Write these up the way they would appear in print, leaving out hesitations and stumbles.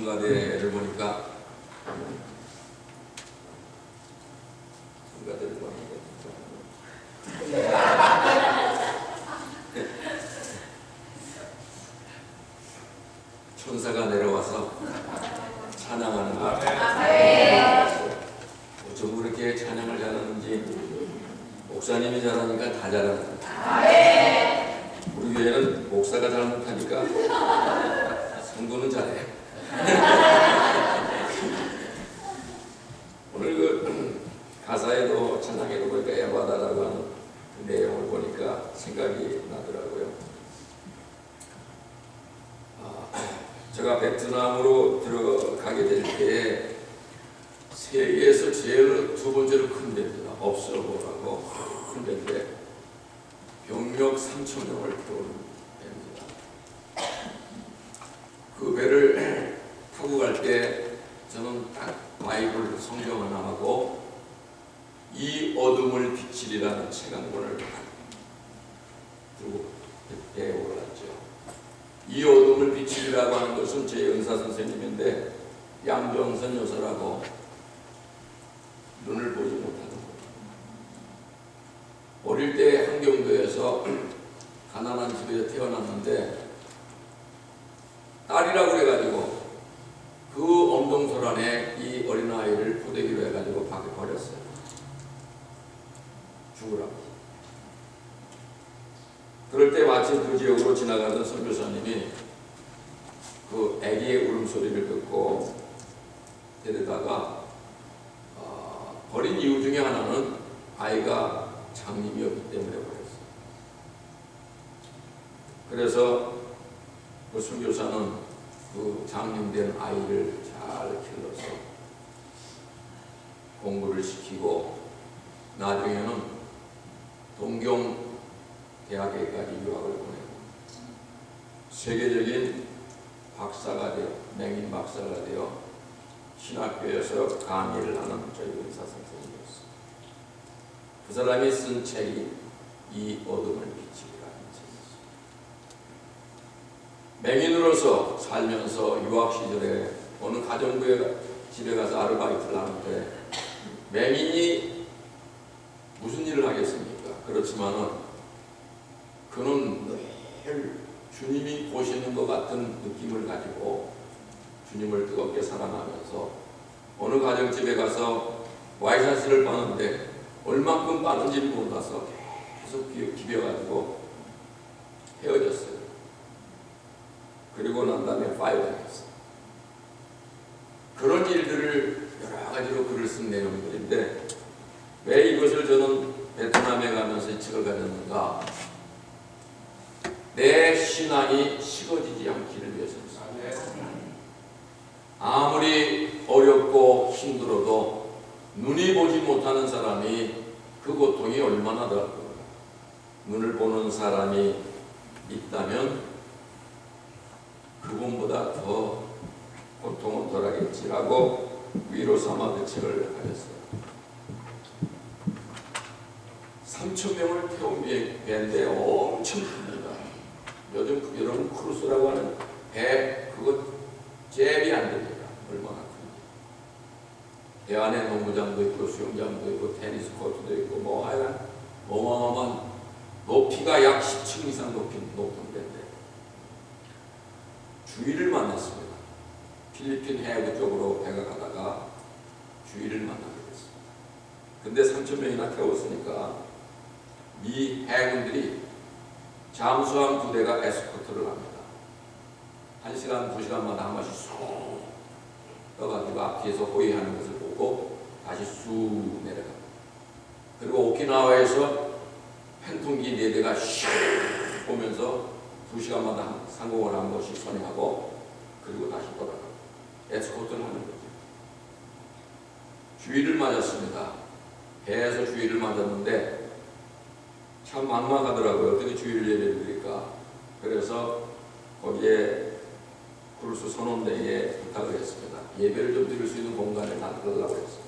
성가대를 보니까 천사가 내려와서 찬양하는 것 같아요. 어쩜 그렇게 찬양을 잘하는지 목사님이 잘하니까 다 잘하는 것 같아요. 우리 교회는 목사가 잘 못하니까 성도는 잘해. 오늘 그 가사에도 찬양에도 보니까 에바다라고 하는 그 내용을 보니까 생각이 나더라고요. 제가 베트남으로 들어가게 될 때에 세계에서 제일 두 번째로 큰 데입니다. 업서버라고 큰 데인데 병력 3,000명을 태우는 배입니다. 그 배를 타고 갈 때 저는 딱 바이블 성경 하나 하고 이 어둠을 비치리라는 책 한 권을 들고 배에 올랐죠. 이 어둠을 비치리라고 하는 것은 제 은사 선생님인데 양정선 여사라고 눈을 보지 못하는 거예요. 어릴 때 한경도에서 가난한 집에 태어났는데 딸이라고 그래가지고 그 엄동설 안에 이 어린아이를 포대기로 해가지고 밖에 버렸어요. 죽으라고. 그럴 때 마침 그 지역으로 지나가던 선교사님이 그 아기의 울음소리를 듣고 데려다가 버린 이유 중에 하나는 아이가 장님이었기 때문에 버렸어요. 그래서 그 선교사는 그 장님된 아이를 잘 길러서 공부를 시키고 나중에는 동경 대학에까지 유학을 보내고 세계적인 박사가 되어 맹인 박사가 되어 신학교에서 강의를 하는 저희 의사 선생님이었어요. 그 사람이 쓴 책이 이 어둠을 비치리라는 책이었어요. 맹인으로서 살면서 유학 시절에 어느 가정부에 집에 가서 아르바이트를 하는데 맹인이 무슨 일을 하겠습니까? 그렇지만은 그는 늘 주님이 보시는 것 같은 느낌을 가지고 주님을 뜨겁게 사랑하면서 어느 가정집에 가서 와이셔츠를 빠는데 얼만큼 빠는지를 몰라서 계속 기벼가지고 헤어졌어요. 그리고 난 다음에 파이어당했어요. 그런 일들을 여러 가지로 글을 쓴 내용들인데 왜 이것을 저는 베트남에 가면서 이 책을 가졌는가? 내 신앙이 식어지지 않기를 위해서입니다. 아무리 어렵고 힘들어도 눈이 보지 못하는 사람이 그 고통이 얼마나 더 눈을 보는 사람이 있다면 그분보다 더 고통은 덜하겠지라고 위로 삼아 그 책을 하였어요. 3,000명을 태운 배인데 엄청 큽니다. 요즘 여러분 크루스라고 하는 배 그거 잽이 안 됩니다. 얼마나 큰지. 배 안에 농구장도 있고 수영장도 있고 테니스 코트도 있고 뭐 하여간 어마어마한 높이가 약 10층 이상 높은 배인데 주위를 만났습니다. 필리핀 해구 쪽으로 배가 가다가 주위를 만나게 됐습니다. 근데 3,000명이나 태웠으니까 미 해군들이 잠수함 2대가 에스코트를 합니다. 1시간, 2시간마다 한 번씩 쑥 떠가지고 앞뒤에서 호위하는 것을 보고 다시 쑥 내려갑니다. 그리고 오키나와에서 팬통기 4대가 슉 오면서 2시간마다 상공을 한 번씩 선회하고 그리고 다시 돌아갑니다. 에스코트를 하는 거죠. 주위를 맞았습니다. 배에서 주위를 맞았는데 참 막막하더라고요. 어떻게 주의를 예배를 드릴까. 그래서 거기에 크루스 선원대에 부탁을 했습니다. 예배를 좀 드릴 수 있는 공간을 만들어달라고 했어요.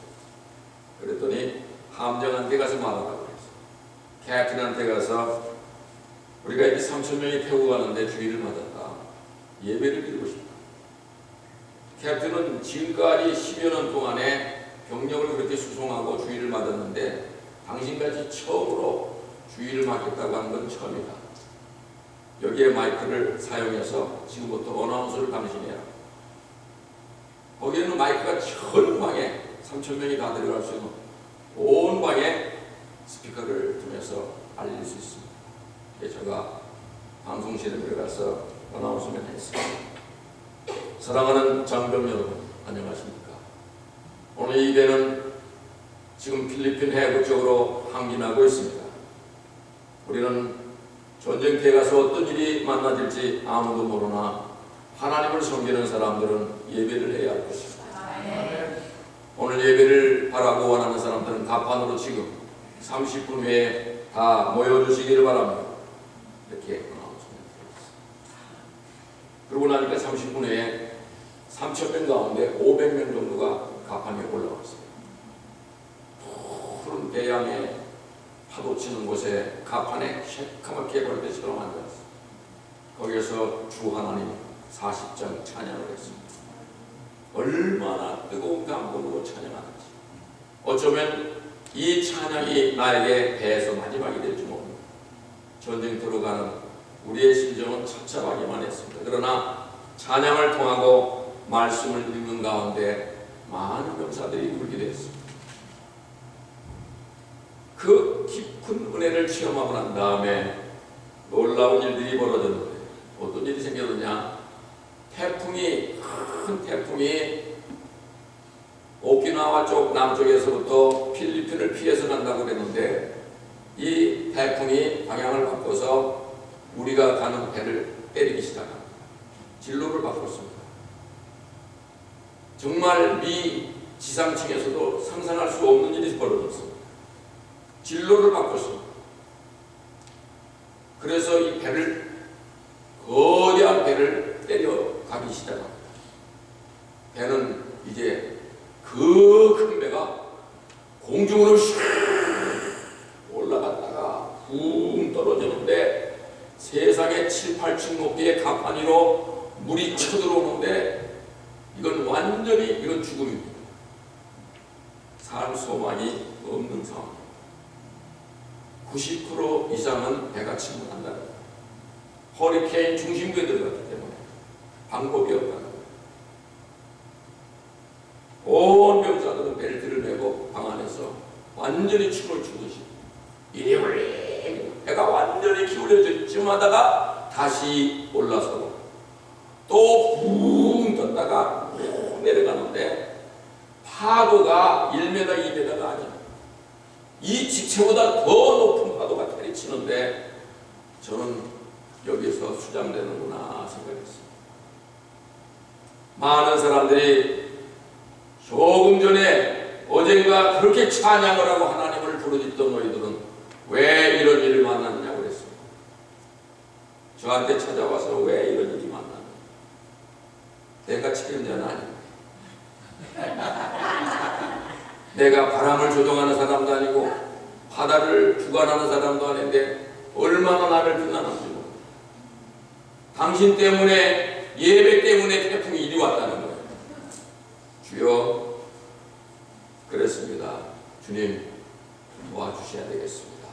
그랬더니 함장한테 가서 말하라고 했어요. 캡틴한테 가서 우리가 이렇게 3,000명이 태우고 가는데 주의를 맞았다. 예배를 드리고 싶다. 캡틴은 지금까지 10여 년 동안에 병력을 그렇게 수송하고 주의를 받았는데 당신같이 처음으로 주의를 받겠다고 하는 건 처음이다. 여기에 마이크를 사용해서 지금부터 어나운서를 당신이 해라. 거기에는 마이크가 전 방에 3,000명이 다 들어갈 수 있는 온 방에 스피커를 통해서 알릴 수 있습니다. 제가 방송실에 들어가서 어나운서를 했습니다. 사랑하는 장병 여러분, 안녕하십니까? 오늘 이 배는 지금 필리핀 해구 쪽으로 항진하고 있습니다. 우리는 전쟁터에 가서 어떤 일이 만나질지 아무도 모르나 하나님을 섬기는 사람들은 예배를 해야 할 것입니다. 오늘 예배를 바라고 원하는 사람들은 가판으로 지금 30분 후에 다 모여주시기를 바랍니다. 이렇게 그러고 나니까 30분 후에 3,000명 가운데 500명 정도가 가판에 올라왔어요. 푸른 배양에 파도 치는 곳에 가판에 새까맣게 벌떼처럼 앉았어요. 거기에서 주 하나님 40장 찬양을 했습니다. 얼마나 뜨거운 감동으로 찬양하는지. 어쩌면 이 찬양이 나에게 배에서 마지막이 될지 모릅니다. 전쟁터로 가는 우리의 심정은 착잡하기만 했습니다. 그러나 찬양을 통하고 말씀을 읽는 가운데 많은 병사들이 울게 됐습니다. 그 깊은 은혜를 체험하고 난 다음에 놀라운 일들이 벌어졌는데 어떤 일이 생겼느냐? 큰 태풍이 오키나와 쪽 남쪽에서부터 필리핀을 피해서 간다고 그랬는데 이 태풍이 방향을 바꿔서 우리가 가는 배를 때리기 시작합니다. 진로를 바꿨습니다. 정말 미 지상층에서도 상상할 수 없는 일이 벌어졌습니다. 진로를 바꿨습니다. 그래서 이 배를, 거대한 배를 때려가기 시작합니다. 배는 이제 그 큰 배가 공중으로 슉 올라갔다가 붕 떨어지는데 세상에 7, 8층 높이의 가판 위로 물이 쳐들어오는데 이건 완전히 이건 죽음입니다. 살 소망이 없는 상황. 90% 이상은 배가 침몰한다. 허리케인 중심부에 들어갔기 때문에 방법이 없다는 거예요. 온 병사들은 벨트를 메고 방 안에서 완전히 춤을 추듯이 이리올리 배가 완전히 기울여져 하다가 다시 올라서고 또 붕 떴다가 붕 내려가는데 파도가 1m, 2m가 아니야. 이 지체보다 더 높은 파도가 때리치는데 저는 여기서 수장되는구나 생각했습니다. 많은 사람들이 조금 전에 어젠가 그렇게 찬양을 하고 하나님을 부르짖던 너희들은 왜 이런 일을 만났냐고 그랬습니다. 저한테 찾아와서 왜 이런 일이 만났냐. 내가 책임자는 아닙니다. 내가 바람을 조종하는 사람도 아니고 바다를 주관하는 사람도 아닌데 얼마나 나를 비난하는지 모릅니다. 당신 때문에, 예배 때문에 태풍이 이리 왔다는 거예요. 주여, 그랬습니다. 주님 도와주셔야 되겠습니다.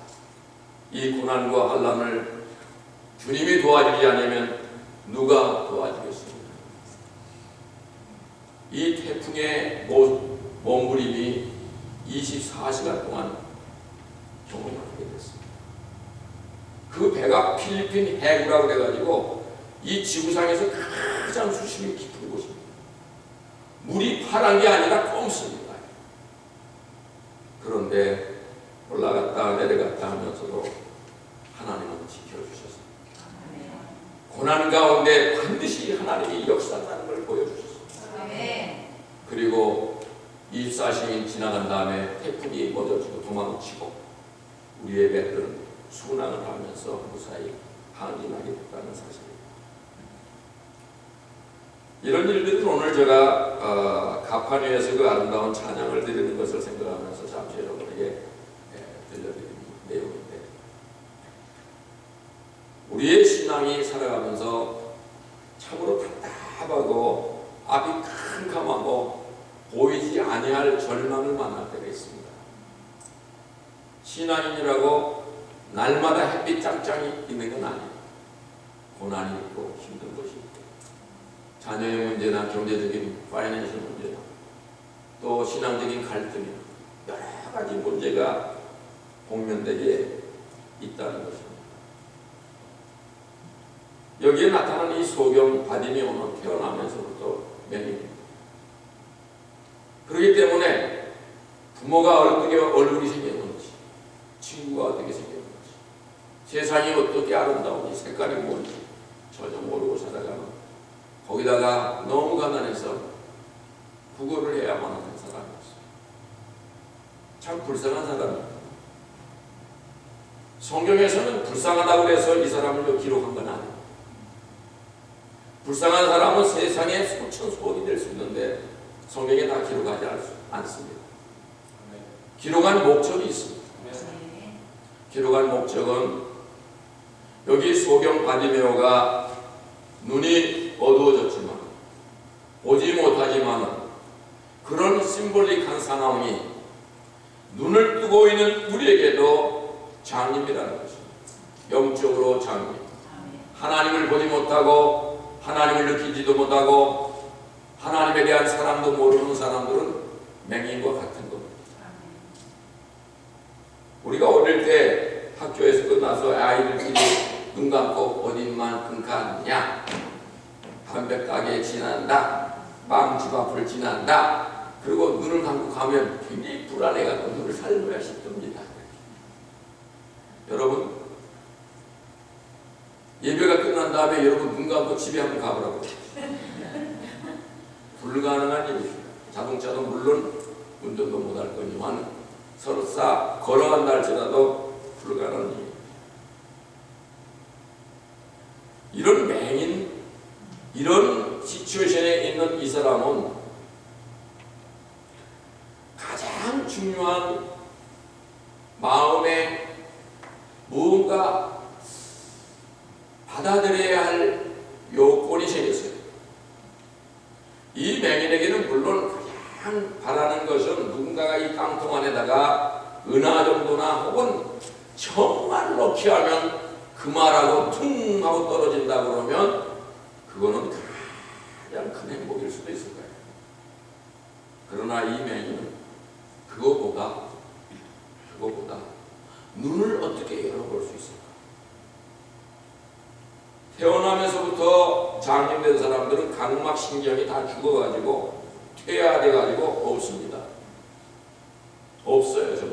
이 고난과 환난을 주님이 도와주지 않으면 누가 도와주겠습니까? 이 태풍의 몸부림이 24시간 동안 경험을 하게 됐습니다. 그 배가 필리핀 해구라고 그래가지고 이 지구상에서 가장 수심이 깊은 곳입니다. 물이 파란 게 아니라 검습니다. 그런데 올라갔다 내려갔다 하면서도 하나님은 지켜주셨습니다. 고난 가운데 반드시 하나님이 역사한다는 걸 보여주셨습니다. 그리고 24시간이 지나간 다음에 태풍이 멎어지고 도망치고 우리의 배들은 순항을 하면서 무사히 항진하게 됐다는 사실입니다. 이런 일들은 오늘 제가 가판 위에서 그 아름다운 찬양을 드리는 것을 생각하면서 잠시 여러분에게 들려드리는 내용인데, 우리의 신앙이 살아가면서 참으로 답답하고 앞이 큰 맨날 절망을 만날 때가 있습니다. 신앙인이라고 날마다 햇빛 짱짱이 있는 건 아니에요. 고난이 있고 힘든 것이 있고 자녀의 문제나 경제적인 파이낸셜 문제나 또 신앙적인 갈등이나 여러 가지 문제가 복면되게 있다는 것입니다. 여기에 나타난 이 소경 바디메오는 태어나면서부터 맹인입니다. 그렇기 때문에 부모가 어떻게 얼굴이 생겼는지, 친구가 어떻게 생겼는지, 세상이 어떻게 아름다운지, 색깔이 뭔지 전혀 모르고 살아가는, 거기다가 너무 가난해서 구걸을 해야만 하는 사람이었어요. 참 불쌍한 사람입니다. 성경에서는 불쌍하다고 해서 이 사람을 기록한 건 아니에요. 불쌍한 사람은 세상에 수천 소원이 될 수 있는데 성경에 다 기록하지 않습니다. 기록한 목적이 있습니다. 기록한 목적은 여기 소경 바디메오가 눈이 어두워졌지만 보지 못하지만 그런 심볼릭한 상황이 눈을 뜨고 있는 우리에게도 장님이라는 것입니다. 영적으로 장님. 하나님을 보지 못하고 하나님을 느끼지도 못하고 하나님에 대한 사랑도 모르는 사람들은 맹인과 같은 겁니다. 우리가 어릴 때 학교에서 끝나서 아이들끼리 눈 감고 어딘만큼 갔냐, 담배 가게에 지난다, 빵집 앞을 지난다, 그리고 눈을 감고 가면 굉장히 불안해가지고 눈을 살려야 싶습니다. 여러분, 예배가 끝난 다음에 여러분 눈 감고 집에 한번 가보라고. 불가능한 일입니다. 자동차도 물론 운전도 못할 거지만 설사 걸어간다 할지라도 불가능한 일입니다. 이런 맹인, 이런 시츄에이션에 있는 이 사람은 가장 중요한 마음에 무언가 받아들여야 할 요건이 생겼어요. 이 맹인에게는 물론 가장 바라는 것은 누군가가 이 깡통 안에다가 은하 정도나 혹은 정말 넣기 하면 그말하고 퉁 하고 떨어진다 그러면 그거는 가장 큰 행복일 수도 있을 거예요. 그러나 이 맹인은 그거보다 눈을 어떻게 열어볼 수 있을까? 태어나면서부터 장님된 사람들은 각막신경이 다 죽어가지고 퇴화돼가지고 없습니다. 없어요. 전혀.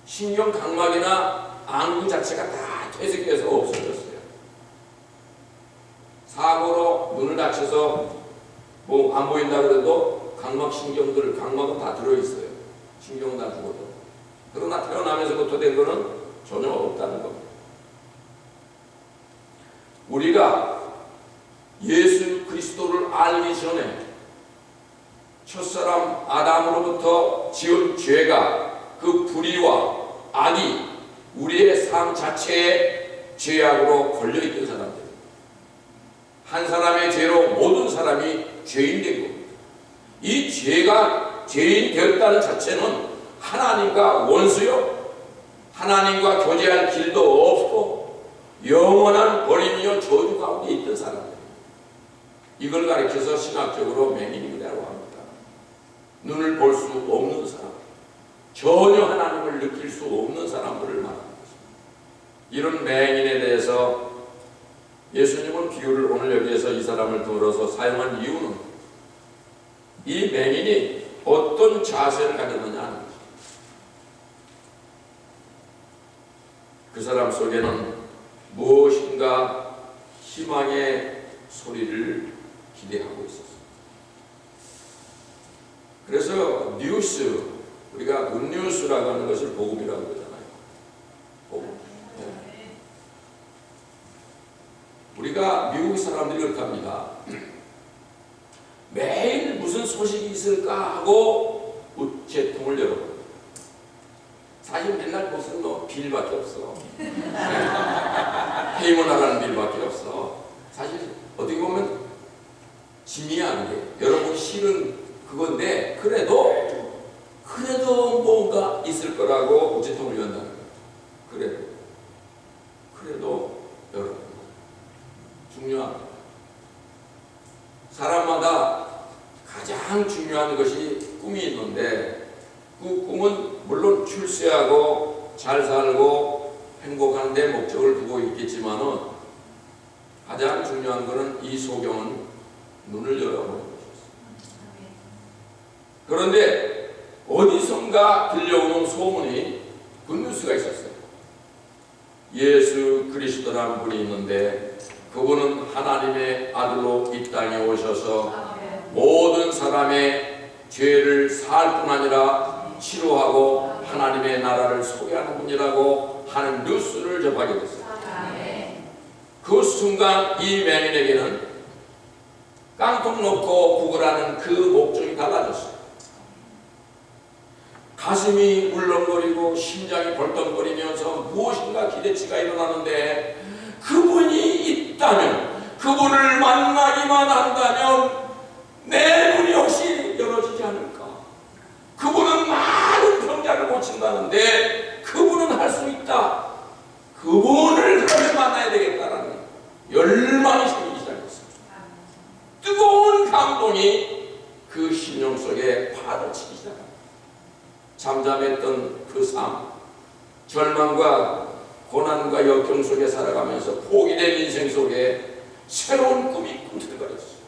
신경 각막이나 안구 자체가 다 퇴색돼서 없어졌어요. 사고로 눈을 다쳐서 뭐 안 보인다 그래도 각막신경들, 각막은 다 들어있어요. 신경은 다 죽어도. 그러나 태어나면서부터 된 거는 전혀 없다는 겁니다. 우리가 예수 그리스도를 알기 전에 첫사람 아담으로부터 지은 죄가, 그 불의와 악이 우리의 삶 자체에 죄악으로 걸려있던 사람들, 한 사람의 죄로 모든 사람이 죄인 된 겁니다. 이 죄가 죄인 되었다는 자체는 하나님과 원수요, 하나님과 교제할 길도 없고 영원한 버림이요 저주 가운데 있던 사람들, 이걸 가리켜서 신학적으로 맹인이라고 합니다. 눈을 볼 수 없는 사람, 전혀 하나님을 느낄 수 없는 사람들을 말하는 것입니다. 이런 맹인에 대해서 예수님은 비유를 오늘 여기에서 이 사람을 들어서 사용한 이유는 이 맹인이 어떤 자세를 가졌느냐 하는 것입니다. 그 사람 속에는 무엇인가 희망의 소리를 기대하고 있었습니다. 그래서 뉴스, 우리가 굿뉴스라고 하는 것을 복음이라고 그러잖아요. 복음. 네. 우리가 미국 사람들이 그렇게 합니다. 매일 무슨 소식이 있을까 하고 우체통을 열어봅니다. 사실 맨날 무슨 빌밖에 없어. 회문하라는 빌밖에 없어. 사실 어떻게 보면 짐이야. 여러분 실은 그건데 그래도 뭔가 있을 거라고 우체통을 연다는 거예요. 그래도 여러분 중요합니다. 사람마다 가장 중요한 것이 꿈이 있는데 그 꿈은 물론 출세하고 잘 살고 행복한 데 목적을 두고 있겠지만은 가장 중요한 것은 이 소경은 눈을 열어보는 것이었어요. 그런데 어디선가 들려오는 소문이 굿뉴스가 있었어요. 예수 그리스도라는 분이 있는데 그분은 하나님의 아들로 이 땅에 오셔서 모든 사람의 죄를 사할 뿐 아니라 치료하고 하나님의 나라를 소개하는 분이라고 하는 뉴스를 접하게 됐어요. 그 순간 이 맹인에게는 깡통 놓고 구걸하는 그 목적이 달라졌어요. 가슴이 울렁거리고 심장이 벌떡거리면서 무엇인가 기대치가 일어나는데 그분이 있다면, 그분을 만나기만 한다면 내 문이 혹시 열어지지 않을까? 그분은 많은 병자를 고친다는데 그분은 할 수 있다. 그분을 그렇게 만나야 되겠다라는 열망이 생기기 시작했습니다. 뜨거운 감동이 그 심령 속에 파도치기 시작합니다. 잠잠했던 그 삶, 절망과 고난과 역경 속에 살아가면서 포기된 인생 속에 새로운 꿈이 꿈틀거렸어요.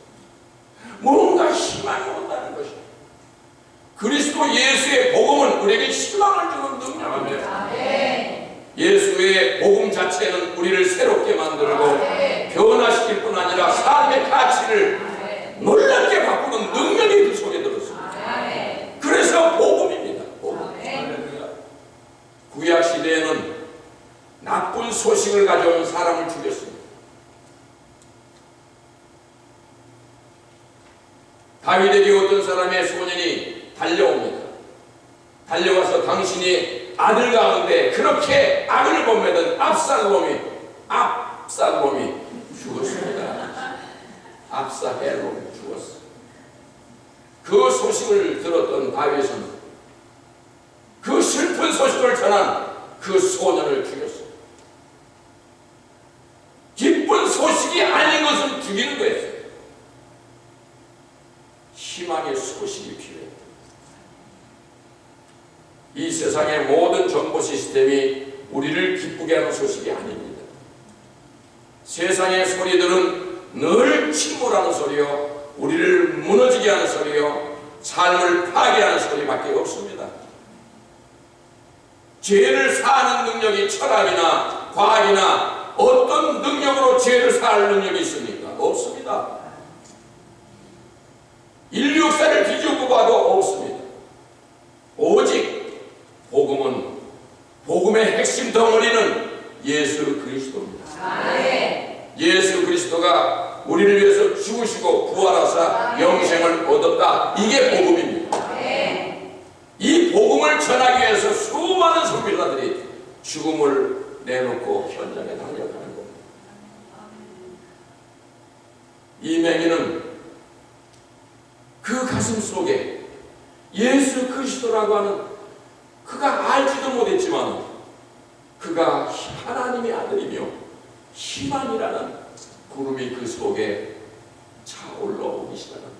뭔가 희망이 온다는 것이에요. 그리스도 예수의 복음은 우리에게 희망을 주는 능력입니다. 예수의 복음 자체는 우리를 새롭게 만들고 변화시킬 뿐 아니라 삶의 가치를 놀랍게 바꾸는 능력이 그 속에 들었습니다. 그래서 복음입니다. 복음. 구약 시대에는 나쁜 소식을 가져온 사람을 죽였습니다. 다윗에게 어떤 사람의 소년이 달려옵니다. 달려와서 당신이 아들 가운데 그렇게 악을 범하던 압살롬이 죽었습니다. 압살롬이 죽었어요. 그 소식을 들었던 다윗은 그 슬픈 소식을 전한 그 소년을 죽였어요. 기쁜 소식이 아닌 것은 죽이는 거였어요. 희망의 소식이 필요해요. 이 세상의 모든 정보 시스템이 우리를 기쁘게 하는 소식이 아닙니다. 세상의 소리들은 늘 침몰하는 소리요, 우리를 무너지게 하는 소리요, 삶을 파괴하는 소리밖에 없습니다. 죄를 사하는 능력이 철학이나 과학이나 어떤 능력으로 죄를 사할 능력이 있습니까? 없습니다. 인류 역사를 뒤집고 봐도 없습니다. 오직 복음의 핵심 덩어리는 예수 그리스도입니다. 예수 그리스도가 우리를 위해서 죽으시고 부활하사 영생을 얻었다. 이게 복음입니다. 이 복음을 전하기 위해서 수많은 선교사들이 죽음을 내놓고 현장에 달려가는 겁니다. 이 맹인은 그 가슴 속에 예수 그리스도라고 하는, 그가 알지도 못했지만 그가 하나님의 아들이며 희망이라는 구름이 그 속에 차올라오기 시작합니다.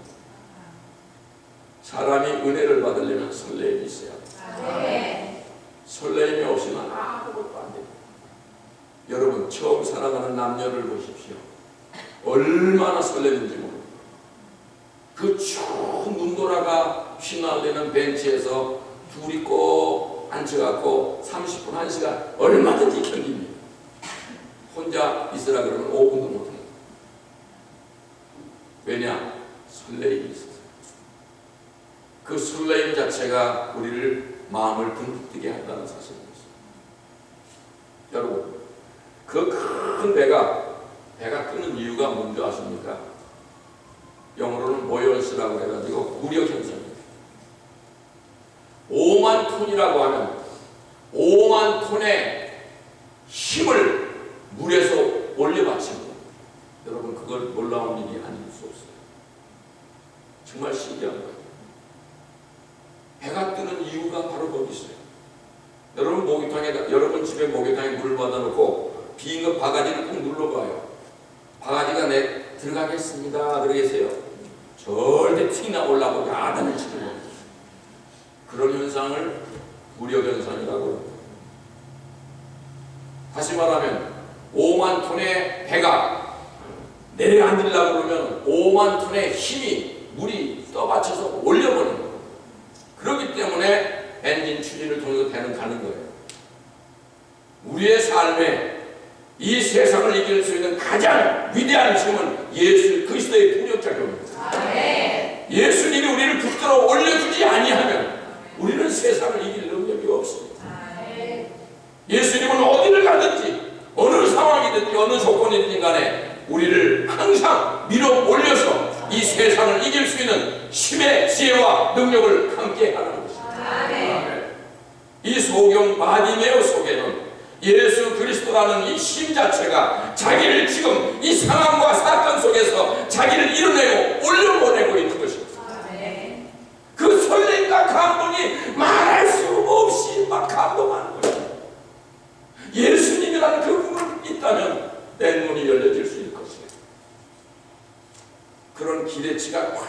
사람이 은혜를 받으려면 설렘이 있어야 합니다. 설렘이 없이는 아무것도 안 됩니다. 여러분, 처음 사랑하는 남녀를 보십시오. 얼마나 설레는지 모릅니다. 그 추운 눈보라가 휘날리는 벤치에서 둘이 꼭 앉혀갖고 30분, 1시간 얼마든지 견딥니다. 혼자 있으라 그러면 5분도 못해요. 왜냐? 설레임이 있어서. 그 설레임 자체가 우리를 마음을 둥둥 뜨게 한다는 사실입니다. 여러분, 그 큰 배가 뜨는 이유가 뭔지 아십니까? 영어로는 모연스라고 해가지고 무력 현상입니다. 5만 톤이라고 하면 5만 톤의 힘을 물에서 올려받칩니다. 여러분, 그걸 놀라운 일이 아닐 수 없어요. 정말 신기한 거예요. 배가 뜨는 이유가 바로 거기 있어요. 여러분 집에 목욕탕에 물을 받아놓고 빈 거 바가지를 꼭 눌러봐요. 바가지가 들어가겠습니다 그러겠어요? 절대 튀나 올라고 야단을 치는 겁니다. 그런 현상을 무력현상이라고 합니다. 다시 말하면 5만 톤의 배가 내려앉으려고 그러면 5만 톤의 힘이 물이 떠받쳐서 올려버리는 거예요. 그렇기 때문에 엔진 추진을 통해서 배는 가는 거예요. 우리의 삶에 이 세상을 이길 수 있는 가장 위대한 힘은 예수 그리스도의 능력작용입니다. 예수님이 우리를 붙들어 올려주지 아니하면 우리는 세상을 이길 능력이 없습니다. 예수님은 어디를 가든지 어느 상황이든지 어느 조건이든지 간에 우리를 항상 밀어 올려서 이 세상을 이길 수 있는 힘의 지혜와 능력을 함께 하는 것입니다. 이 소경 바디메오 속에는 예수 그리스도라는 이 힘 자체가 자기를 지금 이 상황과 사건 속에서 자기를 이뤄내고 올려보내고 있는 것입니다. 그 설렘과 감동이 말할 수 없이 막 감동하는 것입니다. 예수님이라는 그 분이 있다면 내 눈이 열려질 수 있을 것입니다. 그런 기대치가 꽉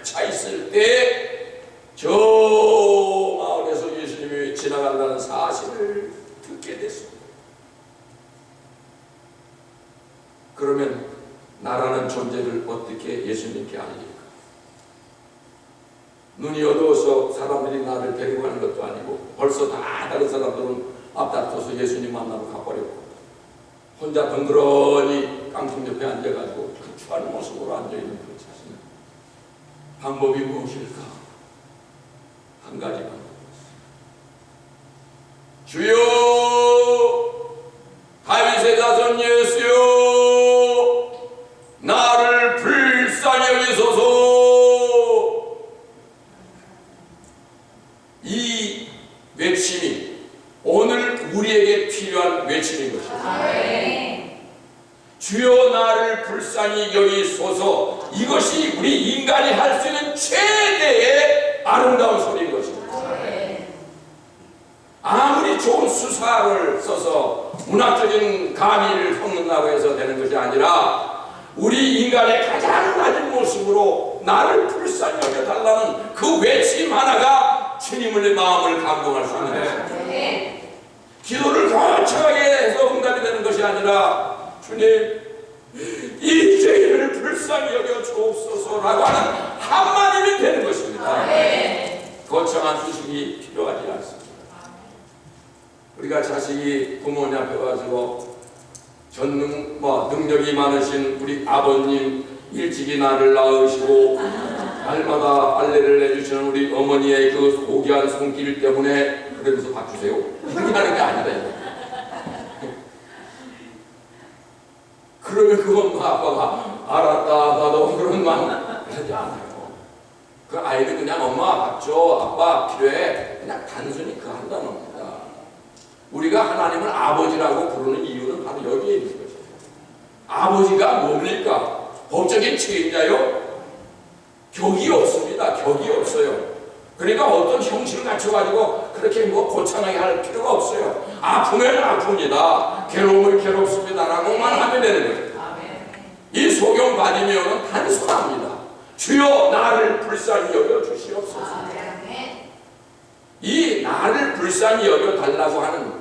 차 있을 때 저 마을에서 예수님이 지나간다는 사실을 듣게 됐습니다. 그러면 나라는 존재를 어떻게 예수님께 알립니까? 눈이 어두워서 사람들이 나를 데리고 가는 것도 아니고 벌써 다 다른 사람들은 앞다퉈서 예수님 만나러 가버렸고 혼자 덩그러니 깡통 옆에 앉아가지고 추한 모습으로 앉아있는 그 자신은 방법이 무엇일까? 한 가지 방법이었어요. 주여 다윗의 자손 예수여 나를 불쌍히 여기소서. 이 외침이 오늘 우리에게 필요한 외침인 것입니다. 주여 나를 불쌍히 여기소서. 이것이 우리 인간이 할 수 있는 최대의 아름다운 소리인 것입니다. 아무리 좋은 수사를 써서 문학적인 가미를 섞는다고 해서 되는 것이 아니라 우리 인간의 가장 낮은 모습으로 나를 불쌍히 여겨달라는 그 외침 하나가 주님의 마음을 감동할 수 있는 것입니다. 기도를 거창하게 해서 응답이 되는 것이 아니라 주님 이 죄인을 불쌍히 여겨 주옵소서라고 하는 한마디면 되는 것입니다. 거창한 수식이 필요하지 않습니다. 우리가 자식이 부모님 앞에 가지고 능력이 많으신 우리 아버님 일찍이 나를 낳으시고 날마다 빨래를 해주시는 우리 어머니의 그 고귀한 손길 때문에 그러면서 봐주세요 이렇게 하는 게 아니다. 그러면 그 엄마 아빠가 알았다 나도 그런 마음 그러지 않아요. 그 아이는 그냥 엄마 맞죠 아빠 필요해 그냥 단순히 그 한다는 겁니다. 우리가 하나님을 아버지라고 부르는 이유는 바로 여기에 있는 것이에요. 아버지가 뭡니까? 법적인 책임자요? 격이 없습니다. 격이 없어요. 그러니까 어떤 형식을 갖춰가지고 그렇게 고창하게 할 필요가 없어요. 아프면 아픕니다. 괴로움을 괴롭습니다라고만 하면 되는 거예요. 이 소경 바디메오는 단순합니다. 주여 나를 불쌍히 여겨 주시옵소서. 이 나를 불쌍히 여겨 달라고 하는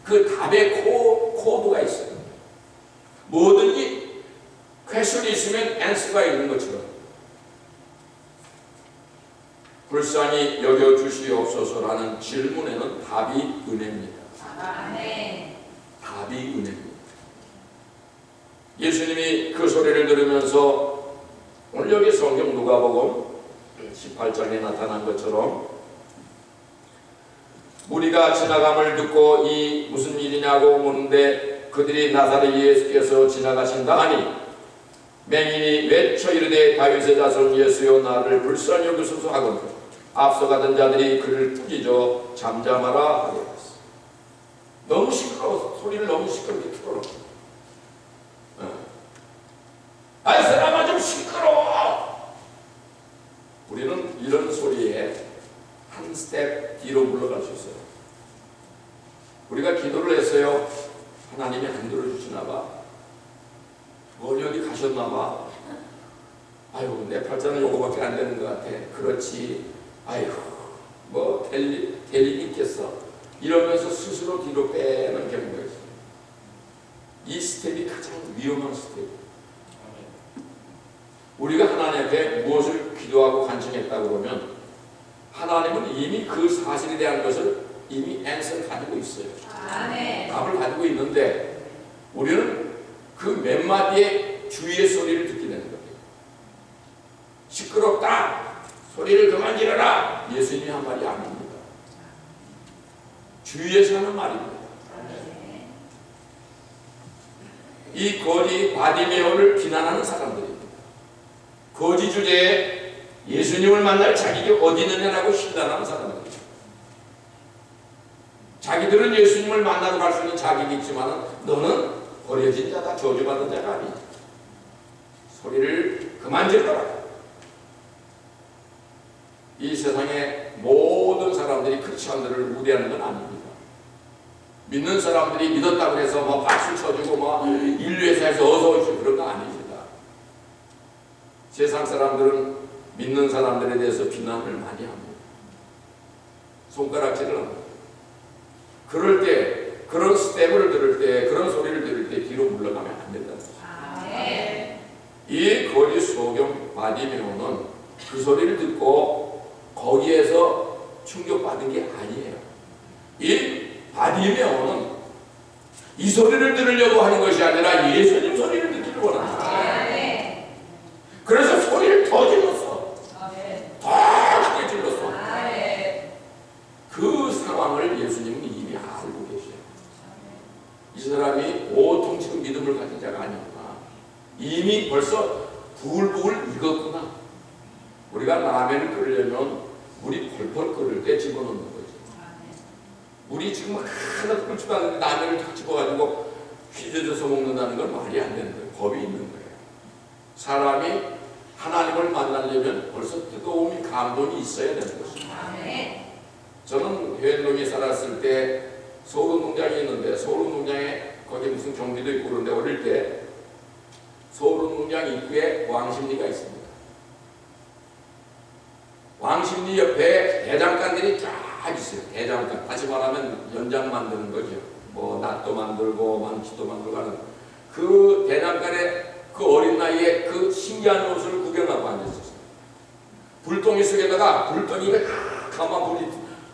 그 답의 코드가 있어요. 뭐든지 퀘션이 있으면 앤서가 있는 것처럼 불쌍히 여겨 주시옵소서라는 질문에는 답이 은혜입니다. 답이 은혜입니다. 예수님이 그 소리를 들으면서 오늘 여기 성경 누가복음 18장에 나타난 것처럼 무리가 지나감을 듣고 이 무슨 일이냐고 묻는데 그들이 나사렛 예수께서 지나가신다 하니 맹인이 외쳐 이르되 다윗의 자손 예수여 나를 불쌍히 여기소서 하거늘 앞서가던 자들이 그를 꾸짖어 잠잠하라 하게 했어. 너무 시끄러워. 소리를 너무 시끄럽게 틀어놓고 아이 사람아 좀 시끄러워. 우리는 이런 소리에 한 스텝 뒤로 물러갈 수 있어요. 우리가 기도를 했어요. 하나님이 안 들어주시나 봐. 어디 가셨나 봐. 아유, 내 팔자는 요거밖에 안 되는 것 같아. 그렇지. 아유, 뭐 될 일 있겠어. 이러면서 스스로 뒤로 빼는 경우가 있어요. 이 스텝이 가장 위험한 스텝. 우리가 하나님 앞에 무엇을 기도하고 간청했다고 그러면 하나님은 이미 그 사실에 대한 것을 이미 앤서를 가지고 있어요. 답을 가지고 있는데 우리는 그 몇 마디의 주의의 소리를 듣게 되는 거예요. 시끄럽다. 소리를 그만 지르라. 예수님이 한 말이 아닙니다. 주위에서 하는 말입니다. 이 거지 바디메오를 비난하는 사람들입니다. 거지 주제에 예수님을 만날 자격이 어디 있느냐라고 신단하는 사람들입니다. 자기들은 예수님을 만나러 갈 수 있는 자격이 있지만 너는 버려진 자다, 저주받은 자가 아니야. 소리를 그만 질러라. 이 세상의 모든 사람들이 크리스천들을 우대하는 건 아닙니다. 믿는 사람들이 믿었다고 해서 뭐 박수 쳐주고 뭐 인류회사에서 어서 오십시오 그런 거 아닙니다. 세상 사람들은 믿는 사람들에 대해서 비난을 많이 합니다. 손가락질을 합니다. 그럴 때, 그런 스텝을 들을 때, 그런 소리를 들을 때 뒤로 물러가면 안 된다. 이 거짓 소경 바디메오는 그 소리를 듣고 거기에서 충격받은 게 아니에요. 이 바디메오는 이 소리를 들으려고 하는 것이 아니라 예수님 소리를 듣기를 원합니다. 그래서 소리를 더 질렀어. 더 크게 질렀어. 그 상황을 예수님은 이미 알고 계셔요. 이 사람이 보통 지금 믿음을 가진 자가 아니구나. 이미 벌써 부글부글 익었구나. 우리가 라면을 끓이려면 물이 펄펄 끓을 때 집어넣는 거지. 물이 지금 하나도 끓지도 않는데 라면을 탁 집어가지고 휘저어서 먹는다는 건 말이 안 되는 거예요. 법이 있는 거예요. 사람이 하나님을 만나려면 벌써 뜨거움이 감동이 있어야 되는 것입니다. 저는 해운동에 살았을 때 서울운동장이 있는데 서울운동장에 거기 무슨 경기도 있고 그런데 어릴 때 서울운동장 입구에 왕십리가 있습니다. 왕십리 옆에 대장간들이 쫙 있어요. 대장간. 다시 말하면 연장 만드는 거죠. 뭐 낫도 만들고 망치도 만들고 하는 그 대장간에 그 어린 나이에 그 신기한 옷을 구경하고 앉았었어요. 불덩이 속에다가 불덩이가 가만 불이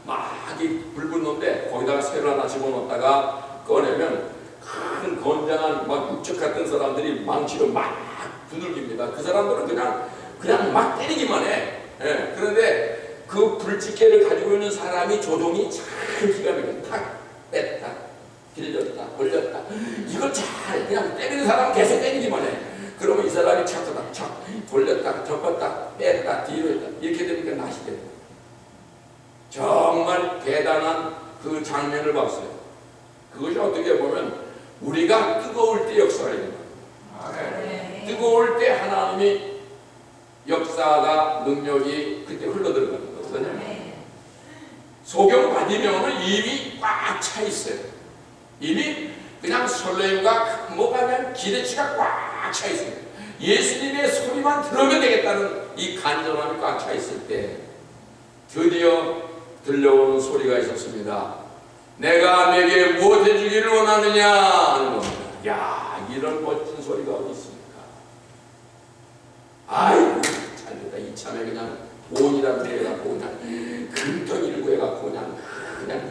막 불 붙는데 거기다가 새를 하나 집어넣었다가 꺼내면 큰 건장한 막 육척 같은 사람들이 망치로 막 두들깁니다. 그 사람들은 그냥 막 때리기만 해. 예, 그런데 그 불집게를 가지고 있는 사람이 조종이 잘 기가 막혀. 탁 뺐다 길렸다 벌렸다 이걸 잘 그냥 때리는 사람은 계속 때리기만 해. 그러면 이 사람이 착착 착 돌렸다 접었다 뺐다 뒤로 했다 이렇게 되니까 낫이 됩니다. 정말 대단한 그 장면을 봤어요. 그것이 어떻게 보면 우리가 뜨거울 때 역사가 있는 거예요. 뜨거울 때 하나님이 역사가 능력이 그때 흘러들어가는 거거든요. 소경 바디메오는 이미 꽉 차 있어요. 이미 그냥 설렘과 뭐가 그냥 기대치가 꽉 차 있어요. 예수님의 소리만 들으면 되겠다는 이 간절함이 꽉 차 있을 때 드디어 들려오는 소리가 있었습니다. 내가 내게 무엇 해주기를 원하느냐 하는 겁니다. 야, 이런 멋진 소리가 어디 있습니까? 아이고 잘됐다. 이참에 그냥 돈이라도 해갖고 그냥 금덩이를 구해갖고 그냥